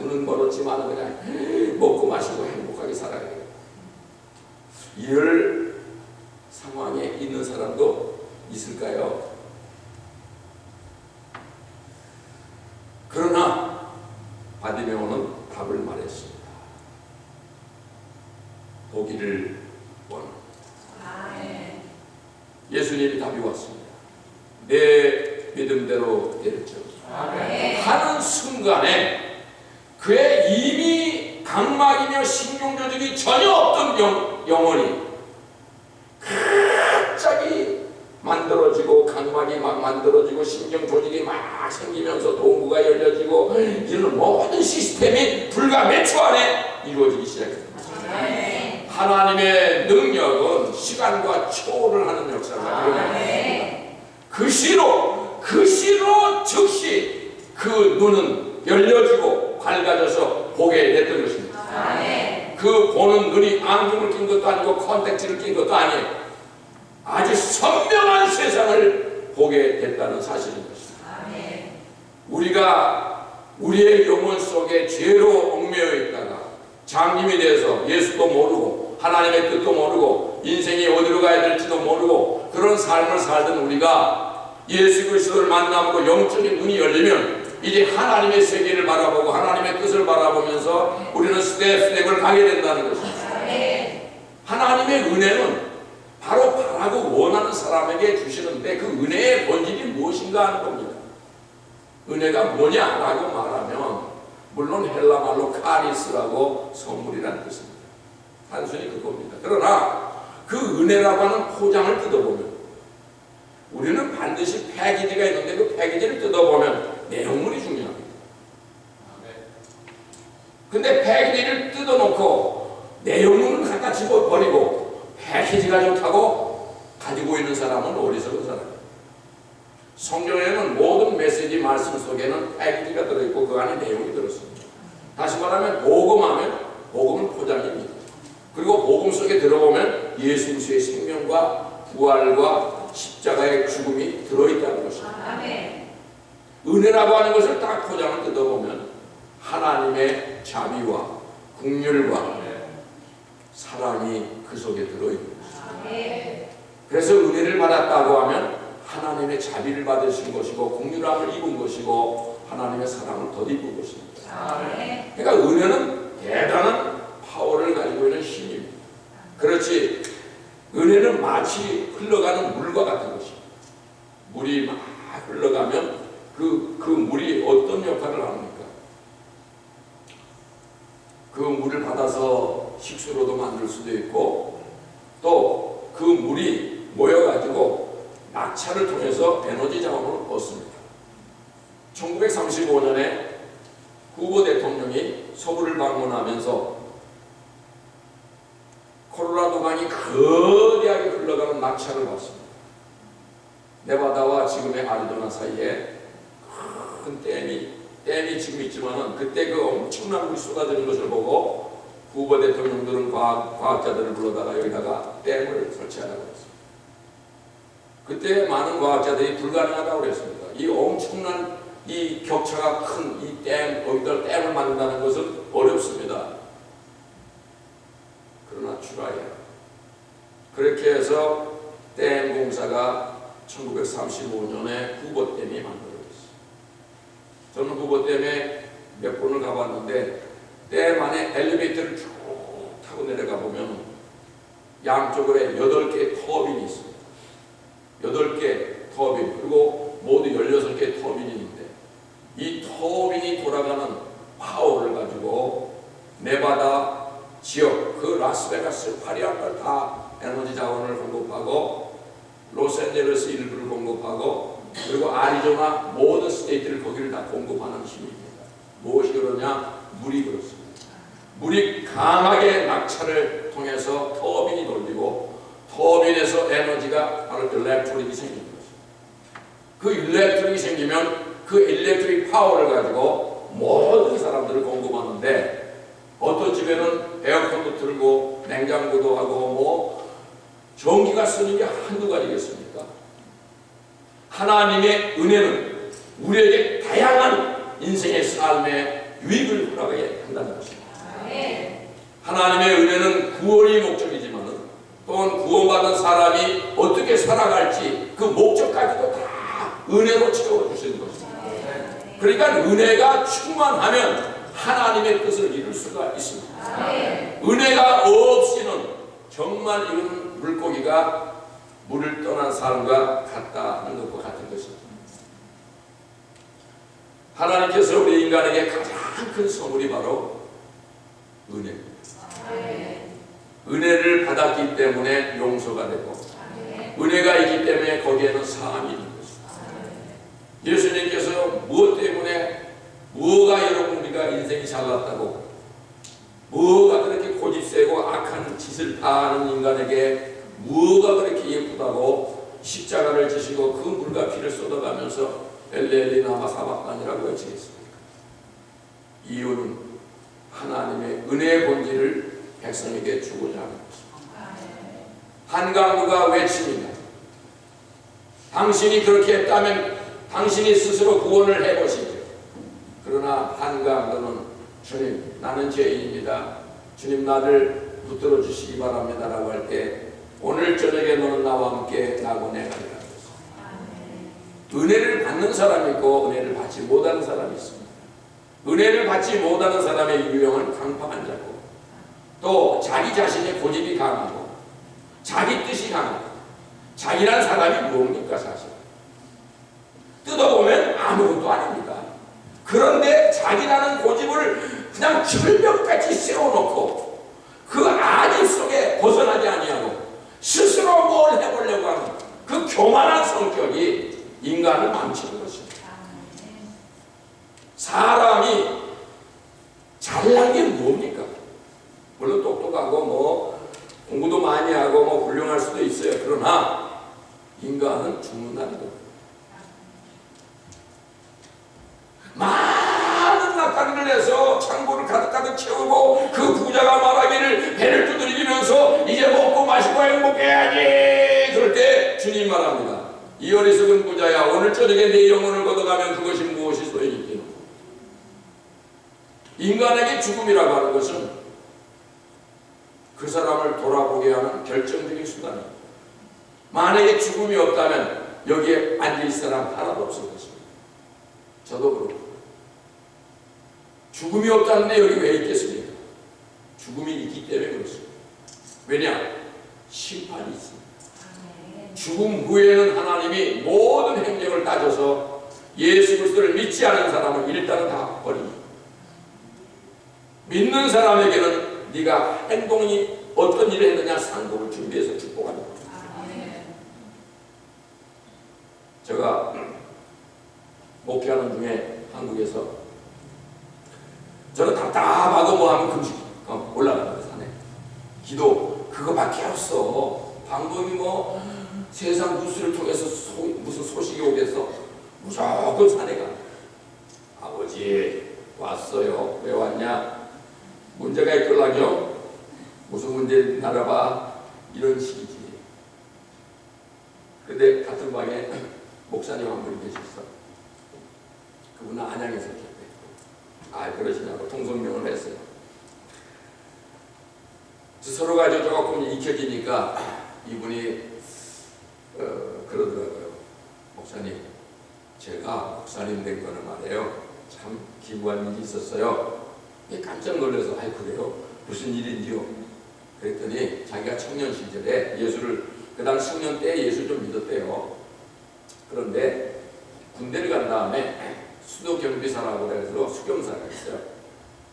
눈은 멀었지만 그냥 먹고 마시고 행복하게 살아야 돼요. 이럴 상황에 있는 사람도 있을까요? 그러나 바디메오는 답을 말했습니다. 보기를 원합니다. 예수님이 답이 왔습니다. 내 믿음대로 되었죠. 하는 순간에 그의 이미 각막이며 신경조직이 전혀 없던 영혼이 갑자기 만들어지고 척막이 막 만들어지고 신경 조직이 막 생기면서 동구가 열려지고 이런 모든 시스템이 불과 몇 초 안에 이루어지기 시작했습니다. 하나님의 능력은 시간과 초월을 하는 역사가 일어납니다. 그 시로 즉시 그 눈은 열려지고 밝아져서 보게 됐던 것입니다. 그 보는 눈이 안경을 낀 것도 아니고 컨택트를 낀 것도 아니에요. 아주 선명한 세상을 보게 됐다는 사실인 것입니다. 우리가 우리의 영혼 속에 죄로 얽매여 있다가 장님이 돼서 예수도 모르고 하나님의 뜻도 모르고 인생이 어디로 가야 될지도 모르고 그런 삶을 살던 우리가 예수 그리스도를 만나고 영적인 눈이 열리면 이제 하나님의 세계를 바라보고 하나님의 뜻을 바라보면서 우리는 스텝을 가게 된다는 것입니다. 하나님의 은혜는 바로 바라고 원하는 사람에게 주시는데 그 은혜의 본질이 무엇인가 하는 겁니다. 은혜가 뭐냐라고 말하면 물론 헬라말로 카리스라고 선물이라는 뜻입니다. 단순히 그겁니다. 그러나 그 은혜라고 하는 포장을 뜯어보면 우리는 반드시 패키지가 있는데 그 패키지를 뜯어보면 내용물이 중요합니다. 근데 패키지를 뜯어놓고 내용물을 갖다 집어버리고 패키지가 좋다고 가지고 있는 사람은 어리석은 사람이에요. 성경에는 모든 메시지 말씀 속에는 패키지가 들어있고 그 안에 내용이 들었습니다. 다시 말하면 복음하면 복음은 포장입니다. 그리고 복음 속에 들어보면 예수 그리스도의 생명과 부활과 십자가의 죽음이 들어있다는 것입니다. 은혜라고 하는 것을 딱 포장을 뜯어보면 하나님의 자비와 긍휼과 사랑이 그 속에 들어있는 것입니다. 그래서 은혜를 받았다고 하면 하나님의 자비를 받으신 것이고 긍휼함을 입은 것이고 하나님의 사랑을 덧입은 것입니다. 그러니까 은혜는 대단한 파워를 가지고 있는 힘입니다. 그렇지 은혜는 마치 흘러가는 물과 같은 것입니다. 물이 막 흘러가면 그 물이 어떤 역할을 합니까? 그 물을 받아서 식수로도 만들 수도 있고 또 그 물이 모여가지고 낙차를 통해서 에너지 자원을 얻습니다. 1935년에 후보 대통령이 서부를 방문하면서 콜로라도 강이 거대하게 흘러가는 낙차를 봤습니다. 네바다와 지금의 아리조나 사이에 큰 댐이 지금 있지만은 그때 그 엄청난 물이 쏟아지는 것을 보고 후보 대통령들은 과학자들을 불러다가 여기다가 댐을 설치하라고 했습니다. 그때 많은 과학자들이 불가능하다고 그랬습니다. 이 엄청난 이 격차가 큰 이 댐, 거기다 댐을 만든다는 것은 어렵습니다. 그러나 추가해요. 그렇게 해서 댐 공사가 1935년에 후보댐이 만들어졌어요. 저는 후보댐에 몇 번을 가봤는데 댐 안에 엘리베이터를 쭉 타고 내려가 보면 양쪽에 8개의 터빈이 있습니다. 8개 터빈 그리고 모두 16개의 터빈이 있는데 이 터빈이 돌아가는 파워를 가지고 네바다 지역 그 라스베가스 화려한 걸 다 에너지 자원을 공급하고 로스앤젤레스 일부를 공급하고 그리고 아리조나 모든 스테이트를 거기를 다 공급하는 힘입니다. 무엇이 그러냐? 물이 그렇습니다. 물이 강하게 낙차를 통해서 터빈이 돌리고 터빈에서 에너지가 바로 일렉트릭이 생기는 것입니다. 그 일렉트릭이 생기면 그 일렉트릭 파워를 가지고 모든 사람들을 공급하는데 어떤 집에는 에어컨도 틀고 냉장고도 하고 뭐 전기가 쓰는 게 한두 가지겠습니까? 하나님의 은혜는 우리에게 다양한 인생의 삶에 유익을 허락하게 한다는 것입니다. 하나님의 은혜는 구원이 목적이지만 또한 구원받은 사람이 어떻게 살아갈지 그 목적까지도 다 은혜로 채워주시는 것입니다. 그러니까 은혜가 충만하면 하나님의 뜻을 이룰 수가 있습니다. 은혜가 없이는 정말 이런 물고기가 물을 떠난 사람과 같다는 것과 같은 것입니다. 하나님께서 우리 인간에게 가장 큰 선물이 바로 은혜입니다. 은혜를 받았기 때문에 용서가 되고 은혜가 있기 때문에 거기에는 사함이 있는 것입니다. 예수님께서 무엇 때문에, 뭐가 여러분 우리가 인생이 잘났다고, 뭐가 그렇게 고집세고 악한 짓을 다 하는 인간에게 뭐가 그렇게 예쁘다고 십자가를 지시고 그 물과 피를 쏟아가면서 엘레엘리 나마 사박단이라고 외치겠습니까? 이유는 하나님의 은혜의 본질을 백성에게 주고자 하는 것입니다. 한강도가 외칩니다. 당신이 그렇게 했다면 당신이 스스로 구원을 해보시죠. 그러나 한강도는 주님, 나는 죄인입니다. 주님, 나를 붙들어 주시기 바랍니다 라고 할 때 오늘 저녁에 너는 나와 함께 낙원에 가리라. 은혜를 받는 사람이 있고 은혜를 받지 못하는 사람이 있습니다. 은혜를 받지 못하는 사람의 유형은 강팍한 자고, 또 자기 자신의 고집이 강하고 자기 뜻이 강하고, 자기란 사람이 뭡니까 사실? 뜯어보면 아무것도 아닙니다. 그런데 자기라는 고집을 그냥 절벽같이 세워놓고 그 안입 속에 벗어나지 아니하고 스스로 뭘 해보려고 하는 그 교만한 성격이 인간을 망치는 것입니다. 사람이 잘난 게 뭡니까? 물론 똑똑하고 뭐 공부도 많이 하고 뭐 훌륭할 수도 있어요. 그러나 인간은 죽는다는 겁니다. 많은 낙타를 내서 창고를 가득가득 채우고 그 부자가 말하기를 배를 두드리면서 이제 먹고 마시고 행복해야지. 그럴 때 주님 말합니다. 이 어리석은 부자야, 오늘 저녁에 내 영혼을 걷어가면 그것이 무엇이 소용이 있겠노? 인간에게 죽음이라고 하는 것은 그 사람을 돌아보게 하는 결정적인 수단입니다. 만약에 죽음이 없다면 여기에 앉을 사람 하나도 없을 것입니다. 저도 그렇고. 죽음이 없다는데 여기 왜 있겠습니까? 죽음이 있기 때문에 그렇습니다. 왜냐? 심판이 있습니다. 죽음 후에는 하나님이 모든 행적을 따져서 예수 그리스도를 믿지 않은 사람은 일단은 다 버립니다. 믿는 사람에게는 네가 행동이 어떤 일을 했느냐 상급을 준비해서 축복합니다. 제가 목회하는 중에 한국에서 저는 답답하고 뭐하면 금식 올라가는 거예요. 산에 기도 그거밖에 없어. 방법이 뭐 세상 뉴스를 통해서 무슨 소식이 오겠어. 무조건 산에 가. 아버지 왔어요. 왜 왔냐? 문제가 있걸랑요. 무슨 문제 알아봐. 이런 식이지. 근데 같은 방에 목사님 한 분이 계셨어. 그분은 안양에서 계셨대. 아, 그러시냐고 통성명을 했어요. 서로가 조금 익혀지니까 이분이 그러더라고요. 목사님, 제가 목사님 된 거는 말이에요. 참 기구한 일이 있었어요. 깜짝 놀라서 아이 그래요? 무슨 일인지요? 그랬더니 자기가 청년 시절에 예수를 그 당시 청년 때 예수 좀 믿었대요. 그런데 군대를 간 다음에 수도 경비사라고 해서 수경사가 있어요.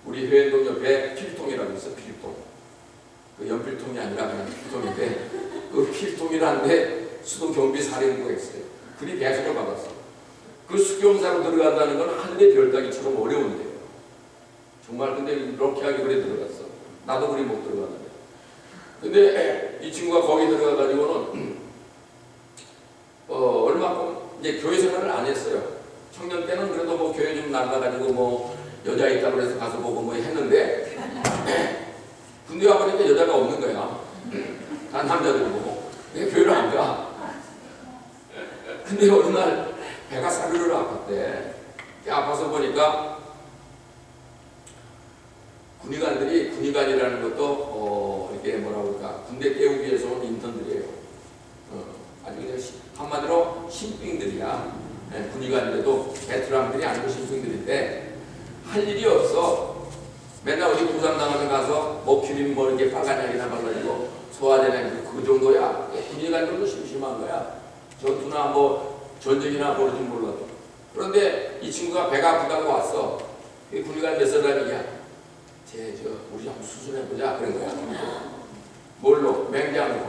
우리 회원동 옆에 필통이라고 있어. 필통. 그 연필통이 아니라 그냥 필통인데 그 필통이라는데 수도 경비사령부가 있어요. 그리 배수를 받았어. 그 수경사로 들어간다는 건 하늘의 별 따기처럼 어려운데요. 정말 근데 이렇게 하게 그래 들어갔어. 나도 그리 못 들어갔는데. 근데 이 친구가 거기 들어가가지고는 얼마큼 이제 교회 생활을 안 했어요. 청년 때는 그래도 뭐 교회 좀 나가가지고 뭐 여자 있다고 그래서 가서 보고 뭐 했는데 군대 와보니까 여자가 없는 거야. 다 남자들 보고. 왜 교회를 안 가? 근데 어느 날 배가 사르르 아팠대. 아파서 보니까 군의관이라는 것도 이렇게 뭐라 그럴까 군대 깨우기 위해서 온 인턴들이에요. 아주 그냥 한마디로 신兵들이야. 군의관들도 베테랑들이 아니고 신兵들인데 할 일이 없어. 맨날 어디 부상당하면 가서 뭐 기름 뭐 이렇게 빨간 약이나 발라주고 소화제나 그 정도야. 군의관들도 심심한 거야. 전투나 뭐 전쟁이나 모르지 몰라도. 그런데 이 친구가 배가 아프다고 왔어. 군의관 몇 사람이야? 우리 한번 수술해보자. 그런 거야. 뭘로? 맹장으로.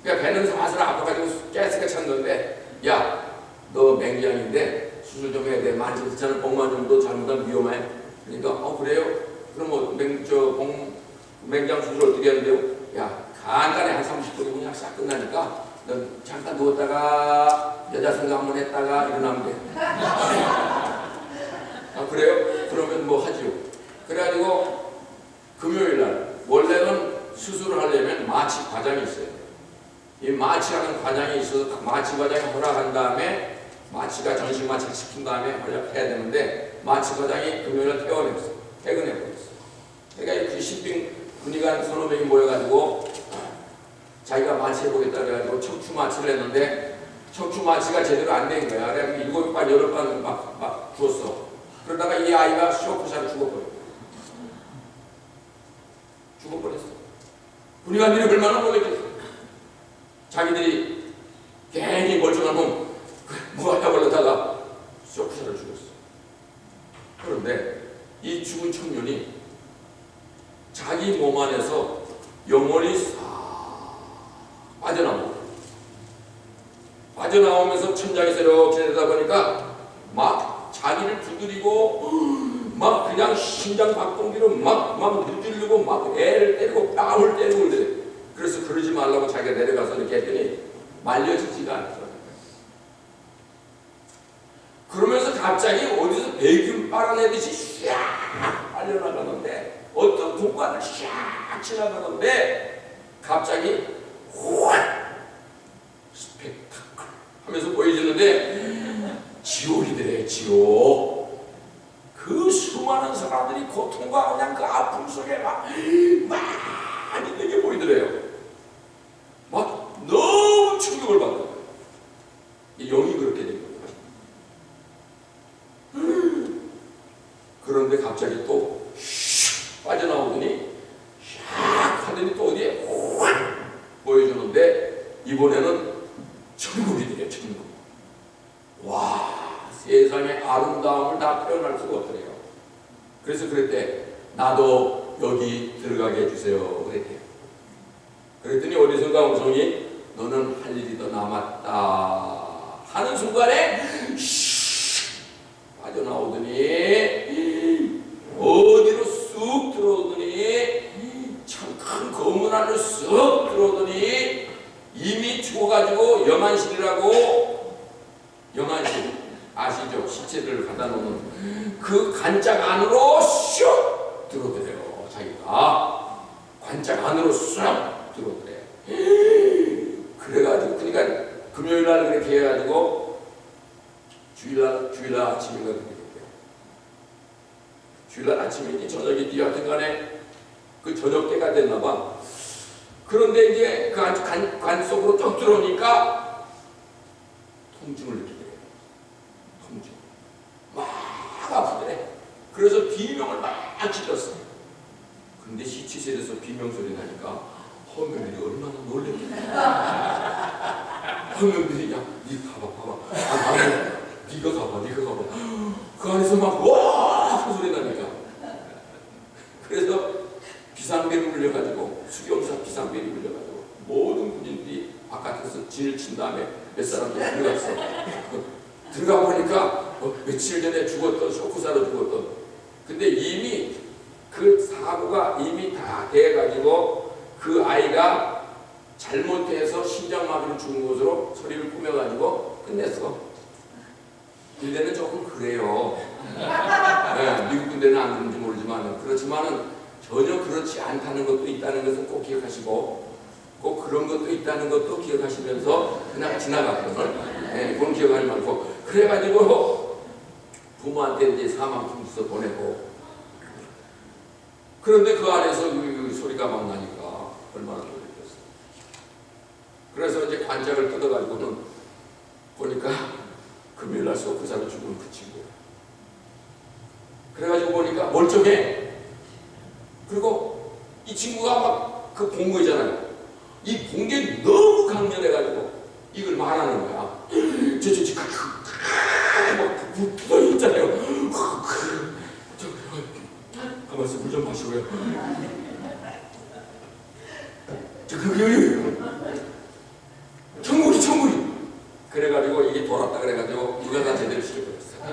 그러니까 배는 사슬 아파가지고 가스가 찼는데 야, 너 맹장인데 수술 좀 해야 돼. 만지잖아. 복만정도 잘못하면 위험해. 그러니까 그래요? 그럼 뭐 맹장 수술 어떻게 하는데요? 야, 간단해. 한 30분이면 그냥 싹 끝나니까 넌 잠깐 누웠다가 여자 생각 한번 했다가 일어나면 돼. 그래요? 그러면 뭐 하지요. 그래가지고 금요일날 원래는 수술을 하려면 마취 과정이 있어요. 이 마취하는 과정이 있어서 마취 과정이 허락한 다음에 마취가 정식 마취를 시킨 다음에 허락해야 되는데 마취 과정이 금요일날 퇴근해버렸어. 그러니까 그 신빙 군의관 서너 명이 모여가지고 자기가 마취해보겠다 그래가지고 척추 마취를 했는데 척추 마취가 제대로 안 된 거야. 그래서 7번, 8번 막 줬어. 그러다가 이 아이가 쇼크샷을 죽어버렸어. 군의관들이 얼마나 놀랬겠어. 자기들이 괜히 멀쩡한 놈 무하다 걸렸다가 쇼크샷을 죽었어. 그런데 이 죽은 청년이 자기 몸 안에서 영혼이 싹 빠져나오면서 천장에서 이렇게 내려다보니까 막 자기를 두드리고 막 그냥 심장 박동기로 막 누르려고 막 애를 때리고 뺨을 때리고 그래. 그래서 그러지 말라고 자기가 내려가서 이렇게 했더니 말려지지가 않더라고요. 그러면서 갑자기 어디서 배균 빨아내듯이 샥 빨려나가는데 어떤 공간을 샥 지나가는데 갑자기 확 스펙타클 하면서 보여지는데 지옥이래. 지옥. 그 수많은 사람들이 고통과 그냥 그 아픔 속에 막 있는 게 보이더래요. 막 너무 충격을 받는 거예요. 영이 그렇게 된 거예요. 그런데 갑자기 또 빠져나오더니 샥 하더니 또 어디에 확 보여주는데 이번에는 천국이래요. 천국. 와, 세상의 아름다움을 다 표현할 수가 없더래요. 그래서 그랬대. 나도 여기 들어가게 해주세요. 그랬대요. 그랬더니 어디선가 음성이 너는 할 일이 더 남았다 하는 순간에 빠져나오더니 어디로 쑥 들어오더니 참 큰 검은 안으로 쑥 들어오더니 이미 죽어가지고 영안실이라고, 영안실 아시죠? 시체들을 갖다 놓는 그 관짝 안으로 슉 들어오더래요. 자기가 관짝 안으로 쑥 들어오더래요. 그래가지고 그러니까 금요일날 그렇게 해가지고 주일날 아침인가 그렇게 됐대요. 주일날 아침인지 저녁인지 하여튼 간에 그 저녁 때가 됐나봐. 그런데 이제 그 관 속으로 쭉 들어오니까 통증을 느끼더래요. 통증. 막 아프더래. 그래서 비명을 막 질렀어. 근데 시치실에서 비명 소리 나니까 헌병들이 얼마나 놀랬겠냐. 헌병들이 야, 니 가봐. 네가 가봐. 그 안에서 막 와! 그 소리 나니까. 그래서 비상벨이 울려가지고 수경사 비상벨이 울려가지고 모든 군인들이 바깥에서 진을 친 다음에 몇 사람들이 들어갔어. 들어가 보니까 며칠 전에 죽었던 쇼크사로 죽었던. 근데 이미 그 사고가 이미 다 돼가지고 그 아이가 잘못해서 심장마비로 죽은 것으로 소리를 꾸며가지고 끝냈어. 군대는 조금 그래요. 네, 미국 군대는 안 그런지 모르지만 그렇지만은 전혀 그렇지 않다는 것도 있다는 것은 꼭 기억하시고 꼭 그런 것도 있다는 것도 기억하시면서 그냥 지나갔거든. 네, 그건 기억하지 말고 그래가지고 부모한테 이제 사망통지서 보내고 그런데 그 안에서 그 소리가 막 나니까 얼마나 놀랐겠어. 그래서 이제 관짝을 뜯어가지고는 보니까 금요일날 쇼크사로 죽은 그 친구. 그래가지고 보니까 멀쩡해. 그리고 이 친구가 막 그 본거잖아요. 이 본 게 너무 강렬해가지고 이걸 말하는 거야. 막 붙어 있잖아요. 가만있어, 물 좀 마시고요. 천국이. 그래가지고 이게 돌았다 그래가지고 누가 다 제대로 시켜버렸어.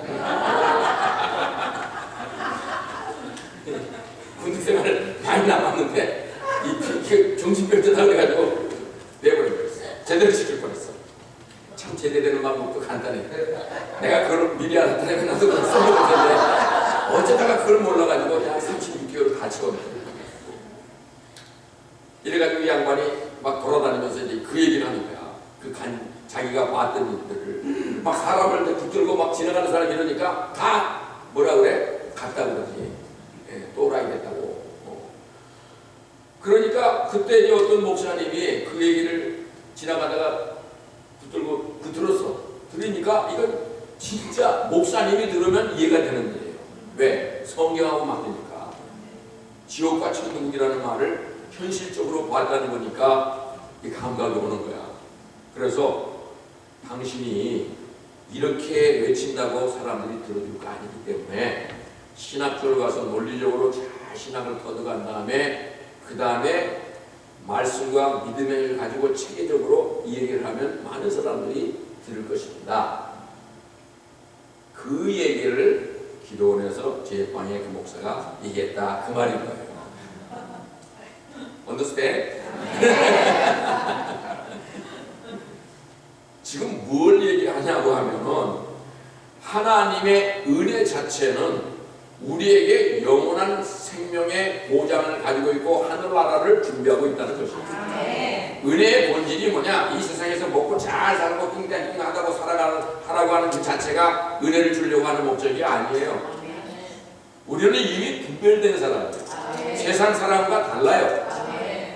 군대 생활을 많이 남았는데 이 정신병자다 그래가지고 내버려버렸어. 제대로 시킬 뻔했어. 참 제대되는 방법도 간단해. 내가 그걸 미리 알았다면 나도 그걸 써먹을 텐데 어쩌다가 그걸 몰라가지고 약 36개월을 다 채웠네. 이래가지고 이 양반이 막 돌아다니면서 이제 그 얘기를 하는 거야. 자기가 봤던 일들을 막 사람을 붙들고 막 지나가는 사람 이러니까 다 뭐라 그래? 갔다 그러지. 또라이 됐다고. 그러니까 그때 이제 어떤 목사님이 그 얘기를 지나가다가 들었어. 들으니까 이건 진짜 목사님이 들으면 이해가 되는 일이에요. 왜? 성경하고 맞으니까. 지옥과 천국이라는 말을 현실적으로 봤다는 거니까 이 감각이 오는 거야. 그래서 당신이 이렇게 외친다고 사람들이 들어줄 거 아니기 때문에 신학교를 가서 논리적으로 잘 신학을 터득한 다음에 그 다음에 말씀과 믿음을 가지고 체계적으로 이 얘기를 하면 많은 사람들이 들을 것입니다. 그 얘기를 기도원에서 제 방에 그 목사가 얘기했다 그 말인 거예요. Understand? 지금 뭘 얘기하냐고 하면은 하나님의 은혜 자체는 우리에게 영원한 생명의 보장을 가지고 있고 하늘나라를 준비하고 있다는 것입니다. 은혜의 본질이 뭐냐? 이 세상에서 먹고 잘 살고 띵띵하다고 살아가고 하는 그 자체가 은혜를 주려고 하는 목적이 아니에요. 우리는 이미 분별된 사람이에요. 세상 사람과 달라요.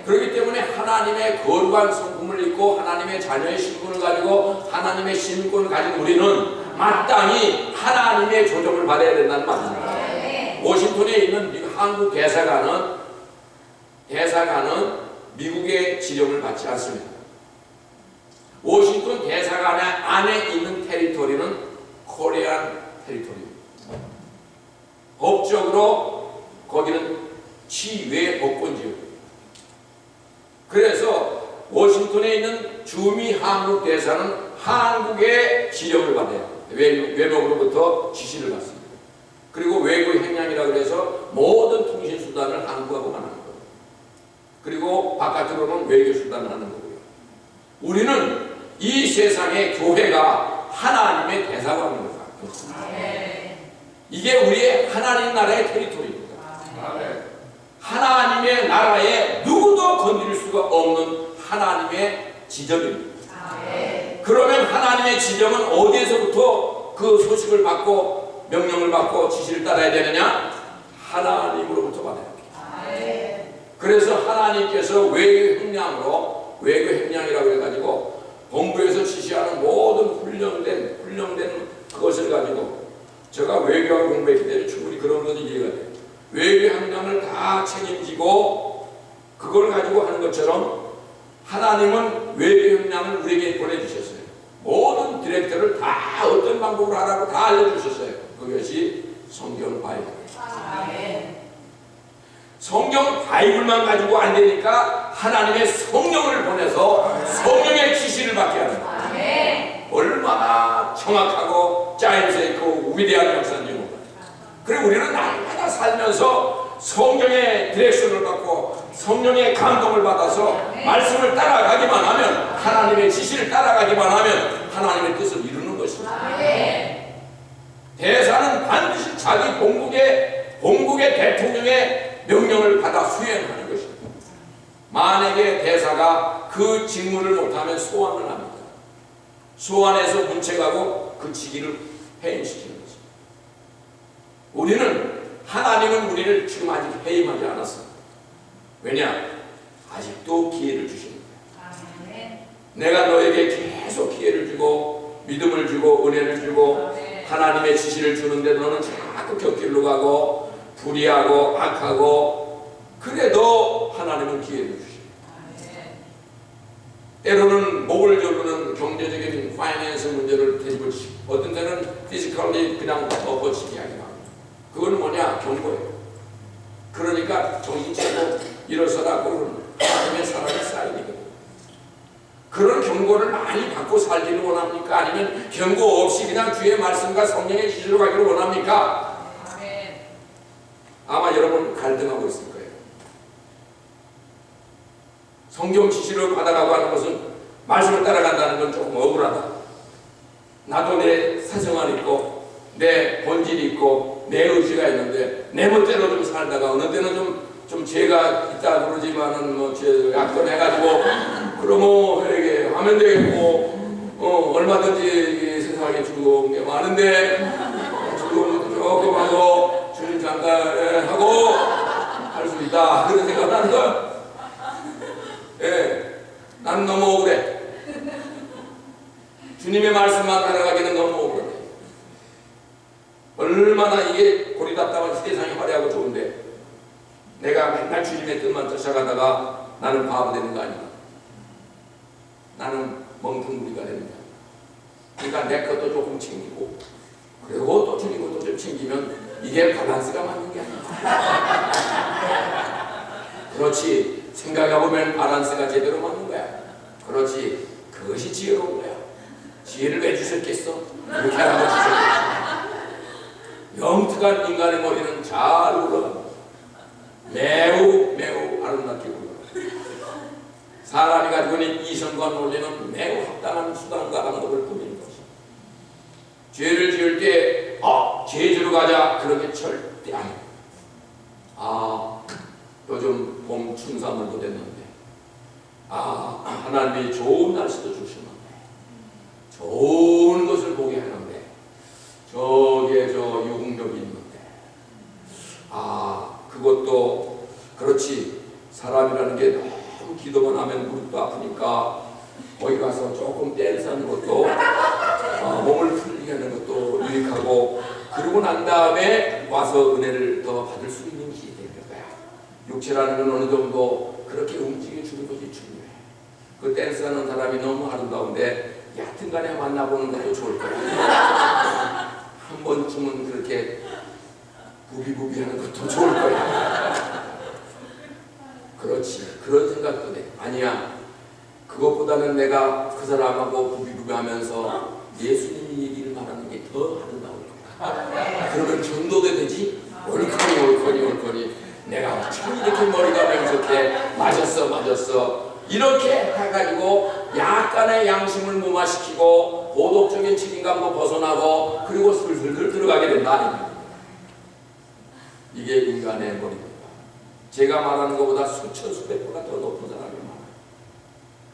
그렇기 때문에 하나님의 거룩한 성품을 입고 하나님의 자녀의 신분을 가지고 하나님의 신분을 가진 우리는 마땅히 하나님의 조정을 받아야 된다는 말입니다. 워싱턴에 있는 한국 대사관은 미국의 지령을 받지 않습니다. 워싱턴 대사관 안에 있는 테리토리는 코리안 테리토리입니다. 법적으로 거기는 치외 법권지역입니다. 그래서 워싱턴에 있는 주미 한국 대사는 한국의 지령을 받아요. 외목으로부터 지시를 받습니다. 그리고 외교 행량이라고 해서 모든 통신 수단을 한국하고만 하는 거예요. 그리고 바깥으로는 외교 수단을 하는 거고요. 우리는 이 세상의 교회가 하나님의 대사관입니다. 이게 우리의 하나님 나라의 테리토리입니다. 하나님의 나라에 누구도 건드릴 수가 없는 하나님의 지정입니다. 그러면 하나님의 지정은 어디에서부터 그 소식을 받고 명령을 받고 지시를 따라야 되느냐? 하나님으로부터 받아야 합니다. 그래서 하나님께서 외교 행량이라고 해가지고 본부에서 지시하는 모든 훈련된 그것을 가지고 제가 외교학을 공부했기 때문에 충분히 그런 것이 이해가 돼요. 외교 행량을 다 책임지고 그걸 가지고 하는 것처럼 하나님은 외교 행량을 우리에게 보내주셨어요. 모든 디렉터를 다 어떤 방법으로 하라고 다 알려주셨어요. 그것이 성경 바이블. 성경 바이블만 가지고 안 되니까 하나님의 성령을 보내서 성령의 지시를 받게 하는 거예요. 얼마나 정확하고 짜임새 있고 위대한 역사인지 몰라요. 그리고 우리는 날마다 살면서 성령의 디렉션을 받고 성령의 감동을 받아서 말씀을 따라가기만 하면 하나님의 지시를 따라가기만 하면 하나님의 뜻을 이루는 것입니다. 대사는 반드시 자기 본국의 대통령의 명령을 받아 수행하는 것입니다. 만약에 대사가 그 직무를 못하면 소환을 합니다. 소환해서 문책하고 그 직위를 해임시키는 것입니다. 하나님은 우리를 지금 아직 해임하지 않았습니다. 왜냐? 아직도 기회를 주십니다. 내가 너에게 계속 기회를 주고 믿음을 주고 은혜를 주고 하나님의 지시를 주는데 너는 자꾸 곁길로 가고 불의하고 악하고 그래도 하나님은 기회를 주십니다. 때로는 목을 조르는 경제적인 파이낸스 문제를 뒤집어 치고 어떤 때는 피지컬리 그냥 엎어치기 하기도 합니다. 그건 뭐냐? 경고예요. 그러니까 정신 차리고 일어서라 그러는 하나님의 사랑이 쌓이거든요. 그런 경고를 많이 받고 살기를 원합니까? 아니면 경고 없이 그냥 주의 말씀과 성령의 지시로 가기를 원합니까? 아마 여러분 갈등하고 있을 거예요. 성경 지시를 받아가고 하는 것은 말씀을 따라간다는 건 조금 억울하다. 나도 내 사정이 있고 내 본질이 있고 내 의지가 있는데 내 멋대로 좀 살다가 어느 때는 좀 죄가 있다 그러지만은 뭐 죄 약속해가지고 그러면 회개하면 되겠고 얼마든지 세상에 즐거운 게 많은데 즐거운 것도 조금 하고 주님 잠깐 하고 할 수 있다 그런 생각을 하는 거야. 예, 나는 너무 억울해. 주님의 말씀만 따라가기는 너무 억울해. 얼마나 이게 고리답답한 시대상이 화려하고 좋은데 내가 맨날 주님의 뜻만 쫓아가다가 나는 바보 되는 거 아닌가? 나는 멍텅구리가 되는 거 아닌가? 그러니까 내 것도 조금 챙기고 그리고 또 주님 것도 좀 챙기면 이게 밸런스가 맞는 게 아닌가? 그렇지. 생각해보면 밸런스가 제대로 맞는 거야. 그렇지. 그것이 지혜로운 거야. 지혜를 왜 주셨겠어? 그렇게 하라고 주셨겠어. 영특한 인간의 머리는 잘 굴러갑니다. 매우 아름답게 굴러갑니다. 사람이 가지고 있는 이성과 논리는 매우 합당한 수단과 방법을 꾸미는 것입니다. 죄를 지을 때 제주로 가자 그렇게 절대 안 해요. 요즘 봄 춘삼월도 됐는데 하나님이 좋은 날씨도 주시는데 좋은 것을 보게 하는데 저기에 유흥력이 있는데 그것도 그렇지. 사람이라는 게 너무 기도만 하면 무릎도 아프니까 거기 가서 조금 댄스하는 것도 몸을 풀리게 하는 것도 유익하고 그러고 난 다음에 와서 은혜를 더 받을 수 있는 길이 되는 거야. 육체라는 건 어느 정도 그렇게 움직여주는 것이 중요해. 그 댄스하는 사람이 너무 아름다운데 얕은 간에 만나보는 것도 좋을 거야. 한 번쯤은 그렇게 부비부비하는 것도 좋을 거야. 그렇지. 그런 생각도 돼. 아니야. 그것보다는 내가 그 사람하고 부비부비하면서 예수님 얘기를 말하는 게 더 아름다울 거야. 그러면 전도도 되지. 올거니 내가 어쩜 이렇게 머리가 명석해. 맞았어. 이렇게 해가지고 약간의 양심을 무마시키고 도덕적인 책임감도 벗어나고 그리고 슬슬 들어가게 된다. 이게 인간의 머리입니다. 제가 말하는 것보다 수천 수백 배가 더 높은 사람이 많아요.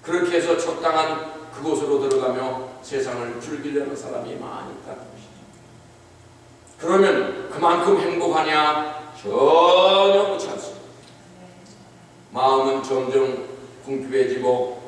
그렇게 해서 적당한 그곳으로 들어가며 세상을 즐기려는 사람이 많이 있다는 것이죠. 그러면 그만큼 행복하냐? 전혀 그렇지 않습니다. 마음은 점점 궁핍해지고